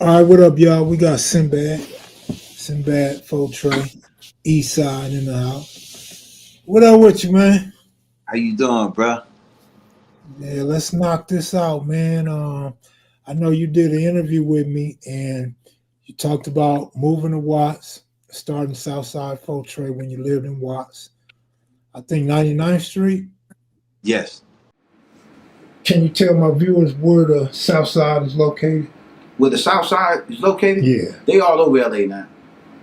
All right, what up, y'all? We got Cinbad, full Trey, East Side in the house. What up with you, man? How you doing, bro? Yeah, let's knock this out, man. I know you did an interview with me, and you talked about moving to Watts, starting Southside full Trey when you lived in Watts. I think 99th Street. Yes. Can you tell my viewers where the Southside is located? Where the South Side is located, Yeah. they all over LA now.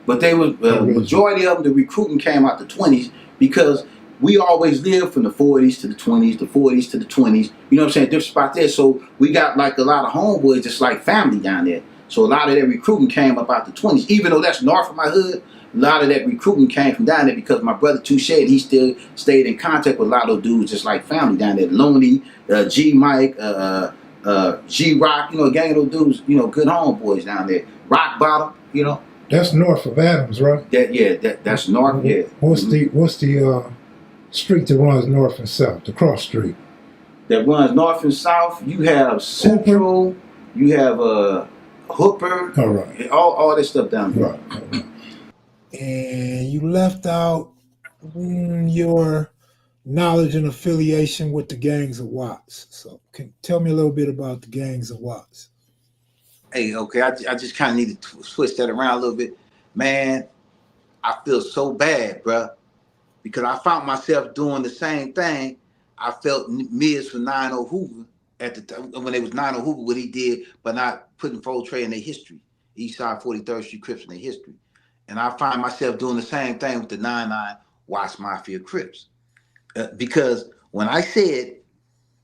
But they was majority of them, the recruiting came out the 20s because we always lived from the 40s to the 20s, the 40s to the 20s. You know what I'm saying? Different spot there. So we got like a lot of homeboys, just like family down there. So a lot of that recruiting came up out the 20s. Even though that's north of my hood, a lot of that recruiting came from down there because my brother Touche, he still stayed in contact with a lot of those dudes, just like family down there. Looney, G Mike, G Rock, a gang of those dudes, good homeboys down there. Rock Bottom, That's north of Adams, right? That's north. Yeah. What's the street that runs north and south? The cross street. That runs north and south. You have Central. You have Hooper. All right. All that stuff down there. Right. And you left out your knowledge and affiliation with the gangs of Watts. So, can you tell me a little bit about the gangs of Watts? Hey, okay. I just kind of need to switch that around a little bit, man. I feel so bad, bruh, because I found myself doing the same thing. I felt Miz from 90 Hoover at the time when it was 90 Hoover, what he did, but not putting full Trey in their history. Eastside 43rd Street Crips in their history. And I find myself doing the same thing with the 99 Watts Mafia Crips. Because when I said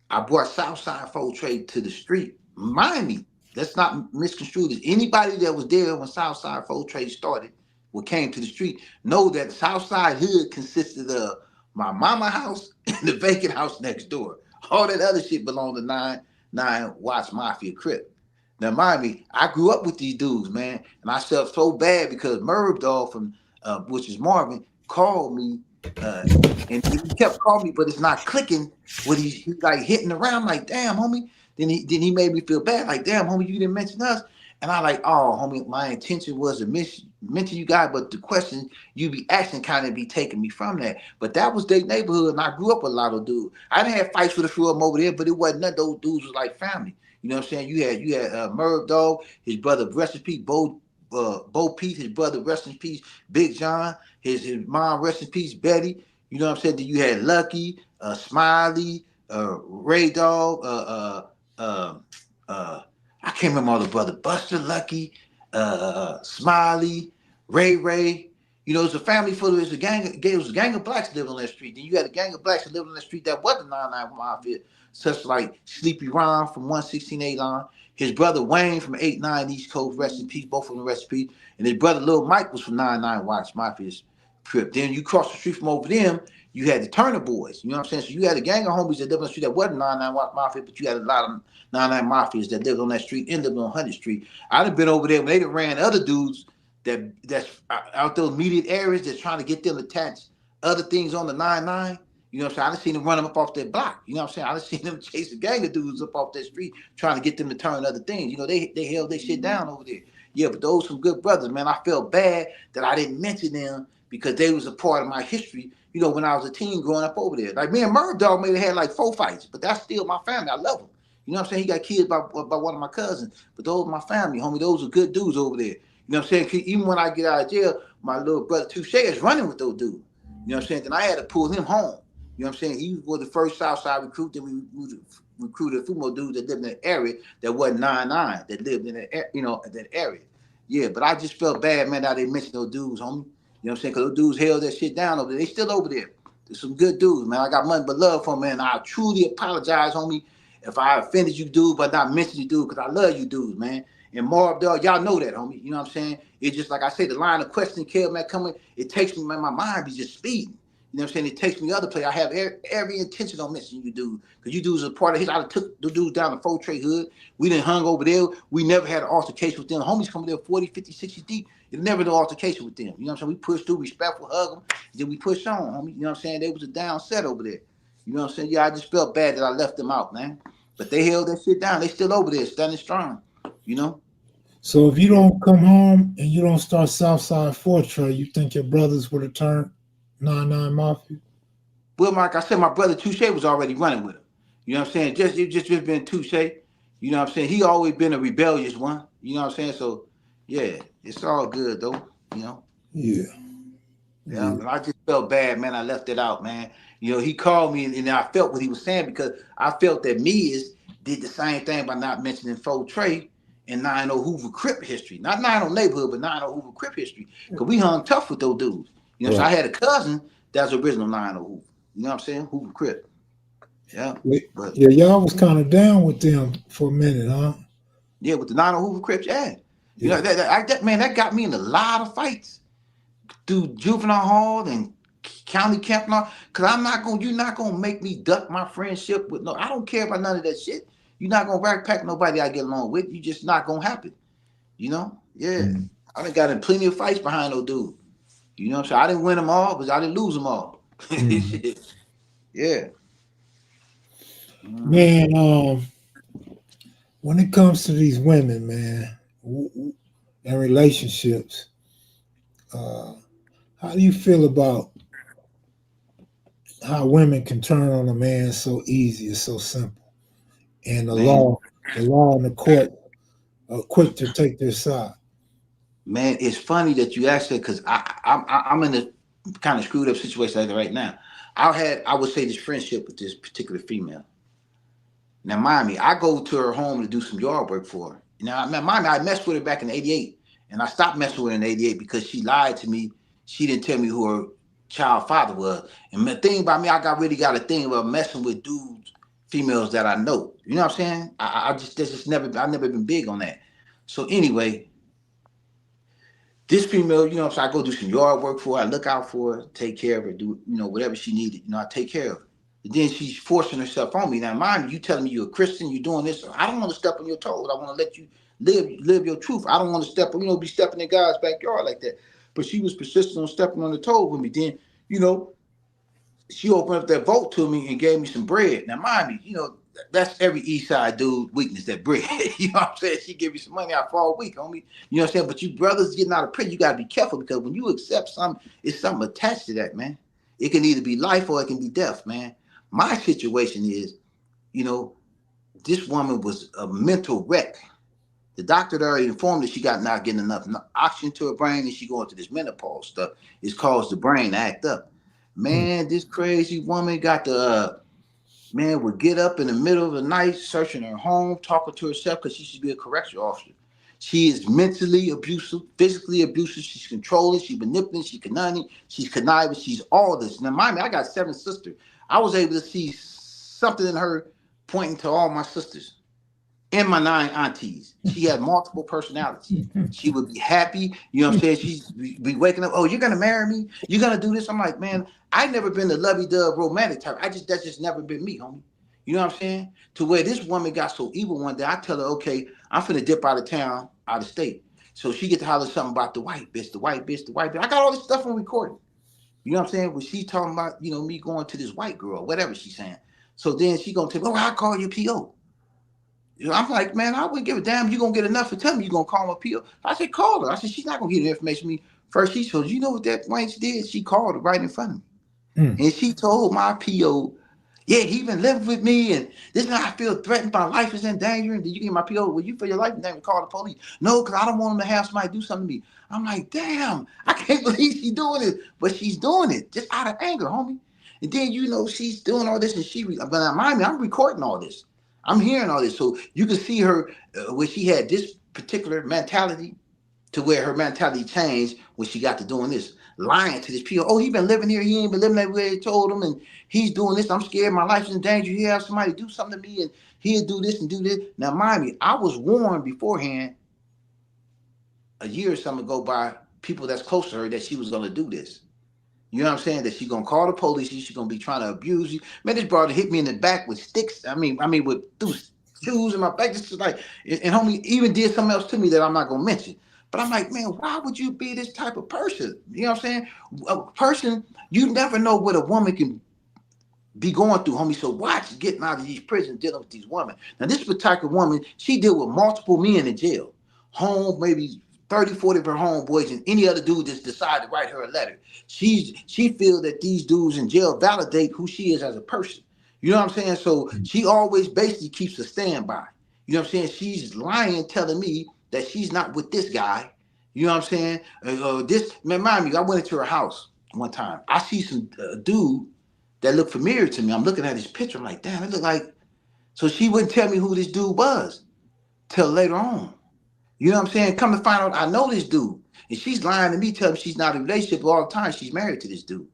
I brought Southside full Trey to the street, mind me, let's not misconstrue this. Anybody that was there when Southside full Trey started, what came to the street, know that Southside hood consisted of my mama house and the vacant house next door. All that other shit belonged to 99 Watts Mafia Crip. Now, mind me, I grew up with these dudes, man, and I felt so bad because Merv Dog from, which is Marvin, called me, and he kept calling me, but it's not clicking. What he's like hitting around, like, damn, homie. Then he made me feel bad, like, damn, homie, you didn't mention us. And I like, oh, homie, my intention was to mention you guys, but the question you be asking kind of be taking me from that. But that was their neighborhood, and I grew up with a lot of dudes. I didn't have fights with a few of them over there, but it wasn't none of those dudes was like family. You know what I'm saying? You had Merv Dog, his brother, rest in peace, Bo Pete, his brother, rest in peace, Big John, his mom, rest in peace, Betty. You know what I'm saying? Then you had Lucky, Smiley, Ray Dog, I can't remember all the brother, Buster, Lucky, Smiley, Ray. You know, it's a family full of it was a gang of blacks living on that street. Then you had a gang of blacks that lived on that street that wasn't 99 Mafia, such like Sleepy Ron from 116 line, his brother Wayne from 89 East Coast, rest in peace, both of them rest in peace, and his brother Lil Mike was from 99 Watts Mafia Crip. Then you cross the street from over them, you had the Turner Boys. You know what I'm saying? So you had a gang of homies that lived on the street that wasn't 99 Watts Mafia, but you had a lot of 99 Mafias that lived on that street and lived on 100th Street. I'd have been over there when they ran other dudes that's out those immediate areas that's trying to get them attached other things on the 99. You know what I'm saying? I done seen them run them up off that block. You know what I'm saying? I done seen them chase a gang of dudes up off that street trying to get them to turn other things. You know, they held their shit down over there. Yeah, but those some good brothers, man. I felt bad that I didn't mention them because they was a part of my history, you know, when I was a teen growing up over there. Like me and Murd Dog may have had like 4 fights, but that's still my family. I love them. You know what I'm saying? He got kids by one of my cousins, but those are my family, homie. Those are good dudes over there. You know what I'm saying? Even when I get out of jail, my little brother Touche is running with those dudes. You know what I'm saying? Then I had to pull him home. You know what I'm saying? He was the first Southside recruit that we recruited a few more dudes that lived in that area that wasn't 99, that lived in that, that area. Yeah, but I just felt bad, man, that they mentioned those dudes, homie. You know what I'm saying? Because those dudes held that shit down over there. They still over there. There's some good dudes, man. I got nothing but love for them, man. I truly apologize, homie, if I offended you dudes by not mentioning you dudes, because I love you dudes, man. And Marv, dog, y'all know that, homie. You know what I'm saying? It's just like I say, the line of questioning, Kev Mac coming, it takes me, man, my mind be just speeding. You know what I'm saying? It takes me other place. I have every intention on mentioning you dudes, because you dudes are part of his. I took the dudes down to Fort Trey Hood. We didn't hung over there. We never had an altercation with them. Homies coming there 40, 50, 60 deep. It never no altercation with them. You know what I'm saying? We pushed through, respectful, hug them, then we pushed on, homie. You know what I'm saying? They was a down set over there. You know what I'm saying? Yeah, I just felt bad that I left them out, man. But they held that shit down. They still over there, standing strong, you know? So if you don't come home and you don't start Southside 4 Trey, you think your brothers would have turned 99 Mafia? Well, like I said, my brother Touche was already running with him. You know what I'm saying? It just been Touche. You know what I'm saying? He always been a rebellious one. You know what I'm saying? So yeah, it's all good though. You know. Yeah, Yeah, yeah, and I just felt bad, man. I left it out, man. You know, he called me and I felt what he was saying because I felt that Miz did the same thing by not mentioning Fo Trey and 90 Hoover Crip history. Not 90 Neighborhood, but 90 Hoover Crip history. Because we hung tough with those dudes. You know, so I right. had a cousin that's original 90 Hoover. You know what I'm saying? Hoover Crip. Yeah. Yeah, But yeah, y'all was kind of down with them for a minute, huh? yeah, with the 90 Hoover Crips, yeah. You Yeah. know, that got me in a lot of fights through juvenile hall and county camp and all. Cause you're not gonna make me duck my friendship with no. I don't care about none of that shit. You're not gonna backpack nobody I get along with. You just not gonna happen. You know? Yeah. Mm-hmm. I done got in plenty of fights behind those dudes. You know what I'm saying? I didn't win them all, but I didn't lose them all. Mm-hmm. Shit. Yeah. Mhm. Man, when it comes to these women, man, and relationships, uh, how do you feel about how women can turn on a man so easy? It's so simple, and Man, the law and the court are quick to take their side. man, it's funny that you asked that because I'm in a kind of screwed up situation like that right now. I would say this friendship with this particular female. Now, mind me, I go to her home to do some yard work for her. Now, mind me, I messed with her back in '88, and I stopped messing with her in '88 because she lied to me. She didn't tell me who her child father was. And the thing about me, really got a thing about messing with dudes, females that I know. You know what I'm saying? I've never been big on that. So anyway, this female, you know, so I go do some yard work for her. I look out for her, take care of her, do, you know, whatever she needed. You know, I take care of her. And then she's forcing herself on me. Now, mind you telling me you're a Christian, you're doing this. I don't want to step on your toes. I want to let you live your truth. I don't want to be stepping in God's backyard like that. But she was persistent on stepping on the toes with me. Then, you know, she opened up that vault to me and gave me some bread. Now, mind me, you know, that's every East Side dude weakness, that bread. You know what I'm saying? She give you some money, I fall weak, homie. You know what I'm saying? But you brothers getting out of prison, you got to be careful because when you accept something, it's something attached to that, man. It can either be life or it can be death, man. My situation is, you know, this woman was a mental wreck. The doctor had already informed her she got not getting enough oxygen to her brain and she going to this menopause stuff. It's caused the brain to act up. Mm. Man, this crazy woman got the man would get up in the middle of the night, searching her home, talking to herself because she should be a correctional officer. She is mentally abusive, physically abusive. She's controlling, she's manipulating, she's conniving, she's all this. Now, mind me, I got 7 sisters. I was able to see something in her pointing to all my sisters and my 9 aunties. She had multiple personalities. She would be happy, you know what I'm saying? She'd be waking up, oh, you're gonna marry me? You're gonna do this? I'm like, man, I never been the lovey-dove romantic type. That's just never been me, homie. You know what I'm saying? To where this woman got so evil one day, I tell her, okay, I'm finna dip out of town, out of state. So she get to holler something about the white bitch, the white bitch, the white bitch. I got all this stuff on recording. You know what I'm saying? When she talking about, you know, me going to this white girl, whatever she's saying. So then she gonna tell me, oh, I call you PO. You know, I'm like, man, I wouldn't give a damn. You gonna get enough to tell me you gonna call my PO. I said, call her. I said, she's not gonna get the information to me. First, she told you know what that wench did? She called her right in front of me. Mm. And she told my PO, yeah, he been living with me, and this is how I feel threatened. My life is in danger. And did you get my PO? Well, you feel your life in danger, call the police. No, because I don't want him to have somebody do something to me. I'm like, damn, I can't believe she's doing it. But she's doing it just out of anger, homie. And then, you know, she's doing all this, and but mind me, I'm recording all this. I'm hearing all this. So you can see her where she had this particular mentality to where her mentality changed when she got to doing this, lying to this people. Oh, he been living here. He ain't been living that way. He told him, and he's doing this. I'm scared. My life's in danger. He have somebody do something to me, and he'll do this and do this. Now, mind me, I was warned beforehand a year or something ago by people that's close to her that she was going to do this. You know what I'm saying? That she's gonna call the police. She's gonna be trying to abuse you. Man, this brother hit me in the back with sticks. With through shoes in my back. This is like, and homie even did something else to me that I'm not gonna mention. But I'm like, man, why would you be this type of person? You know what I'm saying? A person, you never know what a woman can be going through, homie. So watch getting out of these prisons, dealing with these women. Now, this particular woman, she dealt with multiple men in jail. home, maybe 30, 40 of her homeboys, and any other dude just decide to write her a letter. She feels that these dudes in jail validate who she is as a person. You know what I'm saying? So she always basically keeps a standby. You know what I'm saying? She's lying, telling me that she's not with this guy. You know what I'm saying? This man, mind me, I went into her house one time. I see some dude that looked familiar to me. I'm looking at his picture. I'm like, damn, it look like. So she wouldn't tell me who this dude was till later on. You know what I'm saying? Come to find out, I know this dude. And she's lying to me, telling me she's not in a relationship, but all the time she's married to this dude.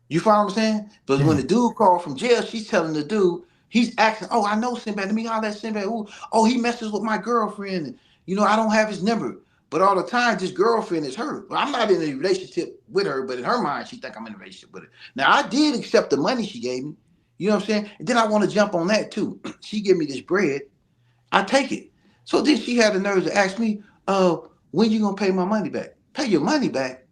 You follow what I'm saying? But when the dude called from jail, she's telling the dude, he's asking, oh, I know Cinbad. Let me holler at Cinbad. Ooh, oh, he messes with my girlfriend. And, I don't have his number. But all the time, this girlfriend is her. Well, I'm not in a relationship with her, but in her mind, she think I'm in a relationship with her. Now, I did accept the money she gave me. You know what I'm saying? And then I want to jump on that, too. She gave me this bread. I take it. So then she had the nerve to ask me, when you going to pay my money back? Pay your money back?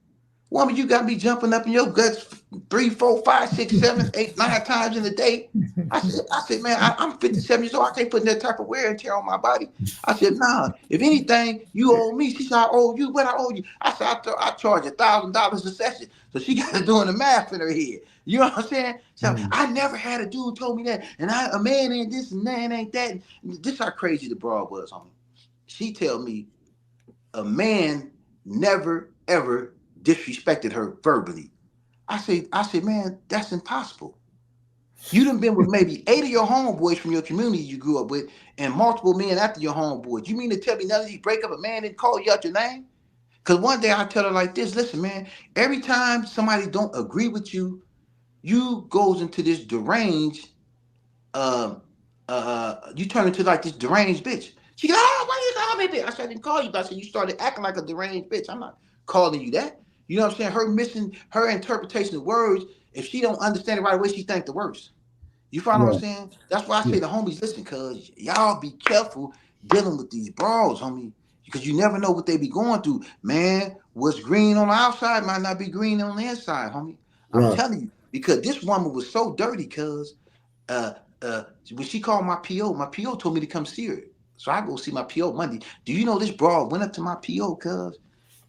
Woman, you got me jumping up in your guts 3, 4, 5, 6, 7, 8, 9 times in a day. I said, man, I'm 57 years old. I can't put that type of wear and tear on my body. I said, nah, if anything, you owe me. She said, I owe you. What I owe you? I said, I charge $1,000 a session. So she got to doing the math in her head. You know what I'm saying? So I never had a dude told me that. And a man ain't this and man ain't that. This how crazy the broad was, homie. She tell me a man never, ever disrespected her verbally. I said, man, that's impossible. You done been with maybe 8 of your homeboys from your community you grew up with and multiple men after your homeboys. You mean to tell me none of these breakup a man didn't call you out your name? Because one day I tell her like this, listen, man, every time somebody don't agree with you, you goes into this deranged, you turn into like this deranged bitch. She goes, oh, why you call me bitch? I said, I didn't call you, but I said, you started acting like a deranged bitch. I'm not calling you that. You know what I'm saying? Her missing her interpretation of words, if she don't understand it right away, she think the worst. You follow what I'm saying? That's why I say the homies, listen, cuz y'all be careful dealing with these brawls, homie, because you never know what they be going through. Man, what's green on the outside might not be green on the inside, homie. I'm telling you, because this woman was so dirty, cuz when she called my PO told me to come see her. So I go see my PO Monday. Do you know this broad went up to my PO, cuz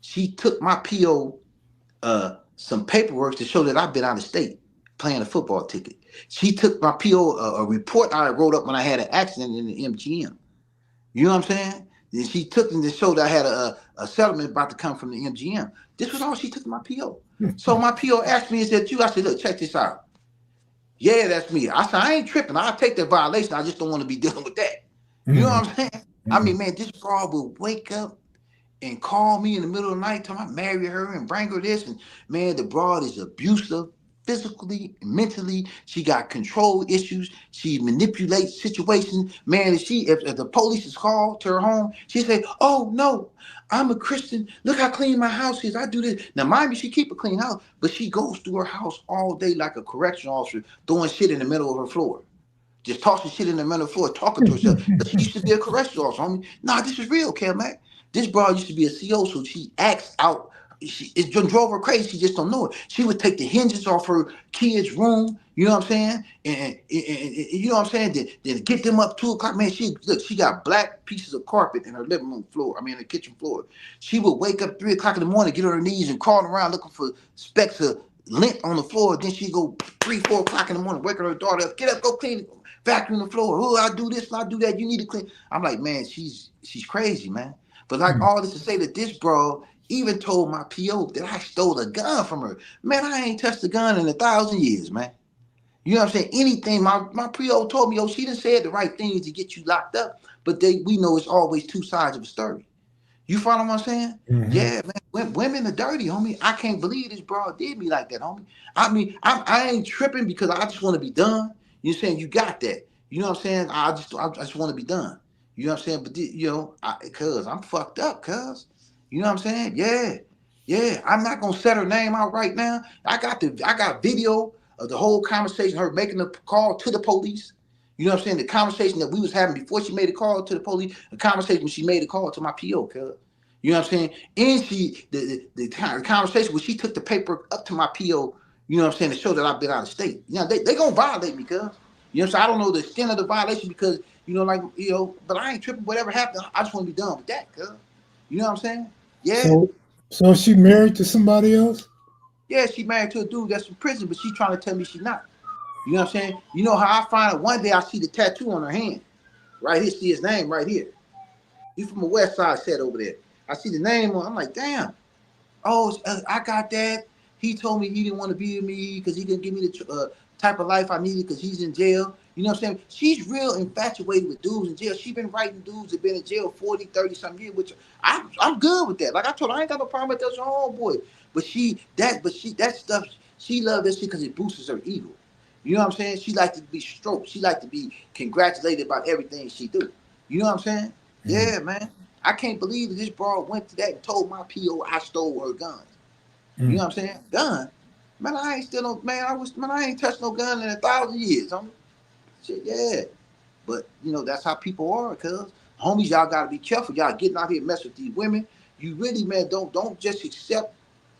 she took my PO some paperwork to show that I've been out of state playing a football ticket. She took my PO, a report I wrote up when I had an accident in the MGM. You know what I'm saying? And she took them to show that I had a settlement about to come from the MGM. This was all she took to my PO. So my PO asked me, is that you? I said, look, check this out. Yeah, that's me. I said, I ain't tripping. I'll take that violation. I just don't want to be dealing with that. You know what I'm saying? I mean, man, this broad will wake up and call me in the middle of the night, tell me I marry her and bring her this. And man, the broad is abusive, physically, mentally. She got control issues. She manipulates situations. Man, if the police is called to her home, she say, oh no, I'm a Christian. Look how clean my house is. I do this. Now, mind me, she keep a clean house, but she goes through her house all day like a correction officer, throwing shit in the middle of her floor. Just tossing shit in the middle of the floor, talking to herself. She used to be a correctional officer, homie. Nah, this is real, Kev Mac. This broad used to be a CO, so she acts out. It drove her crazy. She just don't know it. She would take the hinges off her kids' room. You know what I'm saying? And you know what I'm saying? Then get them up 2:00. Man, she got black pieces of carpet in her living room floor. I mean, the kitchen floor. She would wake up 3:00 in the morning, get on her knees and crawl around looking for specks of lint on the floor. Then she'd go 3, 4:00 in the morning, waking her daughter up. Get up, go clean, vacuum the floor. Oh, I do this and I do that. You need to clean. I'm like, man, she's crazy, man. But like all this to say that this bro even told my PO that I stole a gun from her. Man, I ain't touched a gun in 1,000 years, man. You know what I'm saying? Anything, my PO told me, she done said the right things to get you locked up, but we know it's always two sides of a story. You follow what I'm saying? Yeah, man. Women are dirty, homie. I can't believe this broad did me like that, homie. I mean, I ain't tripping because I just want to be done. You know what I'm saying? You got that. You know what I'm saying? I just want to be done. You know what I'm saying? But cuz I'm fucked up, cuz. You know what I'm saying? Yeah. Yeah. I'm not gonna set her name out right now. I got video of the whole conversation, her making the call to the police. You know what I'm saying? The conversation that we was having before she made a call to the police, the conversation when she made a call to my PO, cuz. You know what I'm saying? And the conversation when she took the paper up to my PO, you know what I'm saying, to show that I've been out of state. You know, they gonna violate me, cuz. You know what I'm saying? I don't know the extent of the violation because, but I ain't tripping. Whatever happened, I just want to be done with that, cuz. You know what I'm saying? Yeah. So is she married to somebody else? Yeah, she married to a dude that's in prison, but she trying to tell me she's not. You know what I'm saying? You know how I find it? One day I see the tattoo on her hand. Right here, see his name right here. He's from the West Side set over there. I see the name on. I'm like, damn. Oh, I got that. He told me he didn't want to be with me because he didn't give me the type of life I needed because he's in jail. You know what I'm saying? She's real infatuated with dudes in jail. She's been writing dudes that been in jail 40, 30 something years, which I'm good with that. Like I told her, I ain't got no problem with that. That's her homeboy. That stuff, she loves that shit because it boosts her ego. You know what I'm saying? She like to be stroked. She like to be congratulated about everything she do. You know what I'm saying? Mm. Yeah, man. I can't believe that this broad went to that and told my PO I stole her guns. You know Mm. what I'm saying? Gun. Man, I ain't still no man. I ain't touched no gun in 1,000 years. Shit, yeah. But you know, that's how people are, cuz homies, y'all gotta be careful. Y'all getting out here mess with these women. You really, man, don't just accept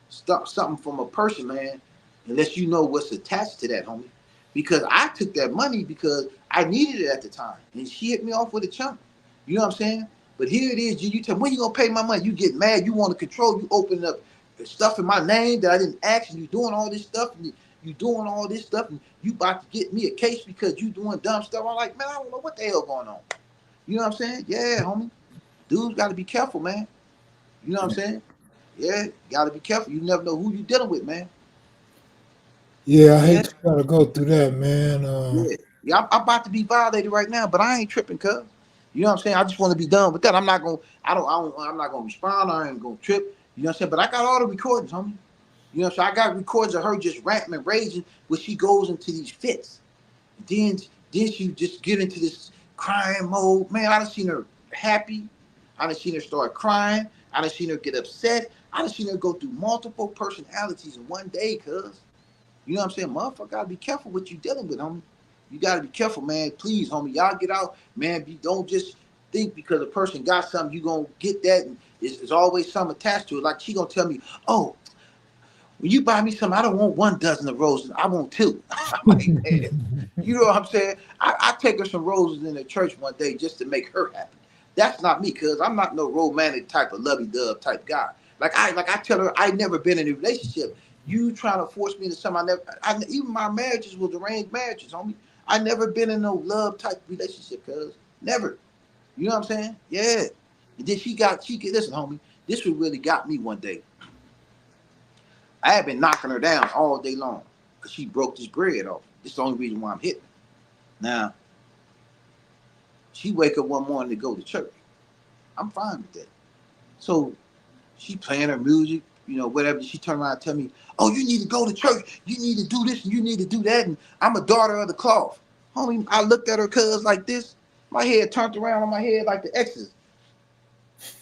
something from a person, man, unless you know what's attached to that, homie. Because I took that money because I needed it at the time. And she hit me off with a chunk. You know what I'm saying? But here it is, you tell me, when you gonna pay my money? You get mad, you want to control, you open up stuff in my name that I didn't ask, and you doing all this stuff, and you doing all this stuff, and you about to get me a case because you doing dumb stuff. I'm like, man, I don't know what the hell going on. You know what I'm saying? Yeah, homie. Dudes gotta be careful, man. You know what I'm saying? Yeah, gotta be careful. You never know who you dealing with, man. Yeah, I Yeah, hate you gotta go through that, man. yeah. I'm about to be violated right now, but I ain't tripping, cuz. You know what I'm saying? I just want to be done with that. I'm not gonna. I'm not gonna respond. I ain't gonna trip. You know what I'm saying? But I got all the recordings, homie. You know what I'm saying? I got recordings of her just ranting and raging when she goes into these fits. Then, then she just get into this crying mode. Man, I done seen her happy. I done seen her start crying. I done seen her get upset. I done seen her go through multiple personalities in one day, cuz. You know what I'm saying? Motherfucker, gotta be careful what you dealing with, homie. You gotta be careful, man. Please, homie. Y'all get out, man. Don't just think because a person got something, you gonna get that. And it's always something attached to it. Like she gonna tell me, oh, when you buy me something, I don't want 1 dozen of roses. I want 2. I'm like, man, you know what I'm saying? I take her some roses in the church one day just to make her happy. That's not me, cuz I'm not no romantic type of lovey-dove type guy. Like I tell her, I never been in a relationship. You trying to force me into something even my marriages was arranged marriages, homie. I never been in no love type relationship, cuz. Never. You know what I'm saying? Yeah. And then listen, homie, this one really got me one day. I had been knocking her down all day long because she broke this bread off. This is the only reason why I'm hitting. Now, she wake up one morning to go to church. I'm fine with that. So she playing her music, you know, whatever. She turn around and tell me, oh, you need to go to church. You need to do this and you need to do that. And I'm a daughter of the cloth. Homie, I looked at her cuz like this. My head turned around on my head like the X's.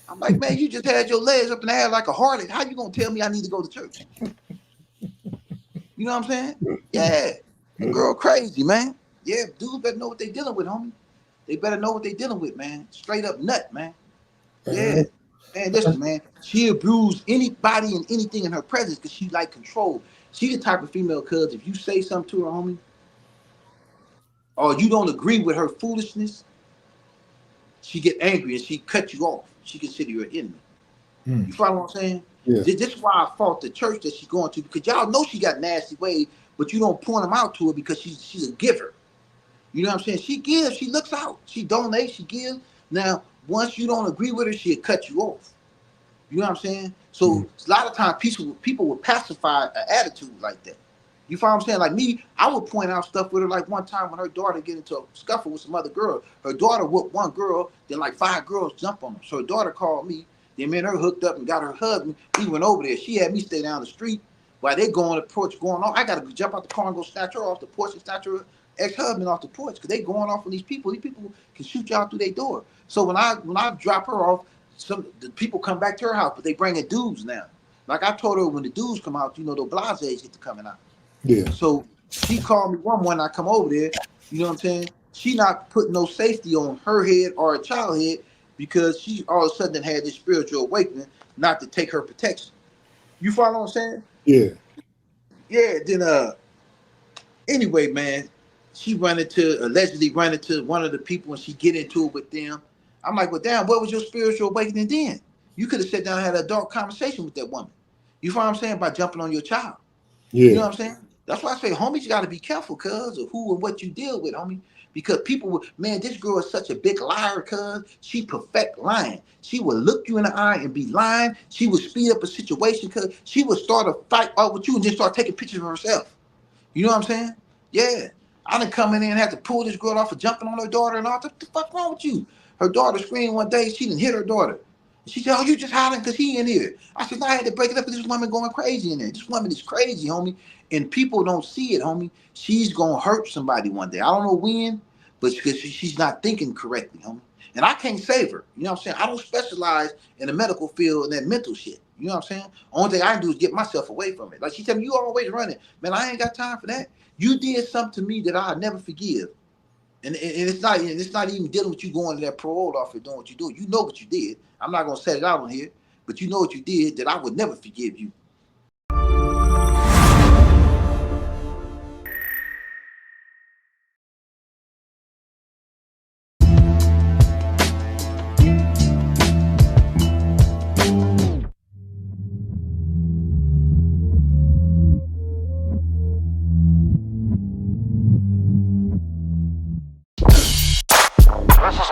I'm like, man, you just had your legs up in the air like a harlot. How you gonna tell me I need to go to church? You know what I'm saying? Yeah. That girl crazy, man. Yeah, dudes better know what they dealing with, homie. They better know what they dealing with, man. Straight up nut, man. Yeah. Uh, Man, listen, man. She abused anybody and anything in her presence because she like control. She the type of female, cuz if you say something to her, homie, or you don't agree with her foolishness, she get angry and she cut you off. She consider you an enemy. mm, You follow what I'm saying? yeah. This is why I fought the church that she's going to, because y'all know she got nasty ways, but you don't point them out to her because she's a giver. You know what I'm saying? She gives, she looks out, she donates, she gives. Now, once you don't agree with her, she'll cut you off. You know what I'm saying? Mm, So a lot of times people will pacify an attitude like that. You follow what I'm saying? Like me, I would point out stuff with her. Like one time when her daughter get into a scuffle with some other girl, her daughter whooped one girl, then like 5 girls jump on her. So her daughter called me. Then me and her hooked up and got her husband. We went over there. She had me stay down the street while they go on the porch going on. I gotta jump out the car and go snatch her off the porch and snatch her ex-husband off the porch because they going off on these people. These people can shoot you out through their door. So when I drop her off, the people come back to her house, but they bringing dudes now. Like I told her when the dudes come out, you know, the blases get to coming out. yeah. So she called me one morning. I come over there. You know what I'm saying? She not putting no safety on her head or a child head because she all of a sudden had this spiritual awakening not to take her protection. You follow what I'm saying? Yeah. Yeah. Then anyway, man, she allegedly run into one of the people and she get into it with them. I'm like, well, damn, what was your spiritual awakening then? You could have sat down and had an adult conversation with that woman. You know what I'm saying? By jumping on your child. Yeah. You know what I'm saying? That's why I say, homies, you got to be careful, cuz, of who and what you deal with, homie. Because people would, man, this girl is such a big liar, cuz. She perfect lying. She would look you in the eye and be lying. She would speed up a situation, cuz. She would start a fight out with you and then start taking pictures of herself. You know what I'm saying? Yeah. I done come in there and had to pull this girl off for jumping on her daughter and all. What the fuck wrong with you? Her daughter screamed one day. She didn't hit her daughter. She said, oh, you just hiding because he in here. I said, no, I had to break it up because this woman going crazy in there. This woman is crazy, homie. And people don't see it, homie. She's going to hurt somebody one day. I don't know when, but because she's not thinking correctly, homie. And I can't save her. You know what I'm saying? I don't specialize in the medical field and that mental shit. You know what I'm saying? Only thing I can do is get myself away from it. Like she tell me, you always running. Man, I ain't got time for that. You did something to me that I'll never forgive. And it's not even dealing with you going to that parole office doing what you do. You know what you did. I'm not gonna set it out on here, but you know what you did that I would never forgive you. This is